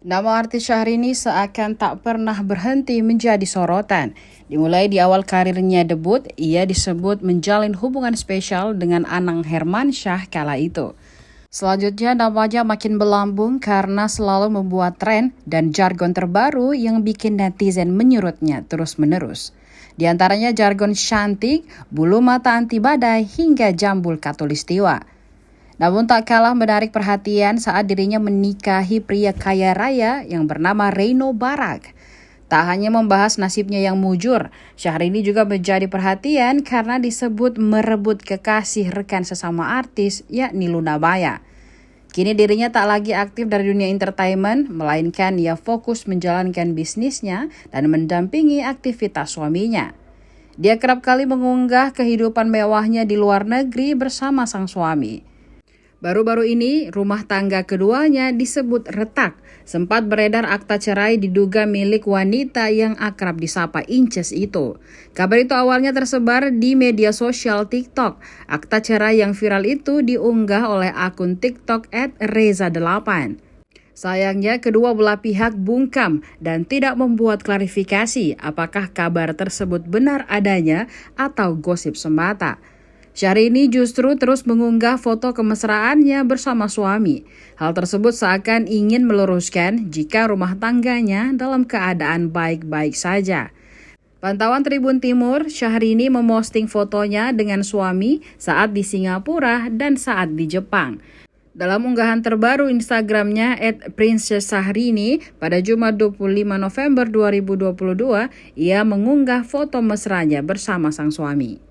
Nama artis Syahrini seakan tak pernah berhenti menjadi sorotan. Dimulai di awal karirnya debut, ia disebut menjalin hubungan spesial dengan Anang Hermansyah kala itu. Selanjutnya namanya makin melambung karena selalu membuat tren dan jargon terbaru yang bikin netizen menyurutnya terus-menerus. Di antaranya jargon cantik, bulu mata anti badai hingga jambul katulistiwa. Namun tak kalah menarik perhatian saat dirinya menikahi pria kaya raya yang bernama Reno Barak. Tak hanya membahas nasibnya yang mujur, Syahrini juga menjadi perhatian karena disebut merebut kekasih rekan sesama artis yakni Luna Maya. Kini dirinya tak lagi aktif dari dunia entertainment, melainkan ia fokus menjalankan bisnisnya dan mendampingi aktivitas suaminya. Dia kerap kali mengunggah kehidupan mewahnya di luar negeri bersama sang suami. Baru-baru ini, rumah tangga keduanya disebut retak. Sempat beredar akta cerai diduga milik wanita yang akrab disapa Inces itu. Kabar itu awalnya tersebar di media sosial TikTok. Akta cerai yang viral itu diunggah oleh akun TikTok @reza8. Sayangnya kedua belah pihak bungkam dan tidak membuat klarifikasi apakah kabar tersebut benar adanya atau gosip semata. Syahrini justru terus mengunggah foto kemesraannya bersama suami. Hal tersebut seakan ingin meluruskan jika rumah tangganya dalam keadaan baik-baik saja. Pantauan Tribun Timur, Syahrini memosting fotonya dengan suami saat di Singapura dan saat di Jepang. Dalam unggahan terbaru Instagramnya @princesssyahrini pada Jumat 25 November 2022, ia mengunggah foto mesranya bersama sang suami.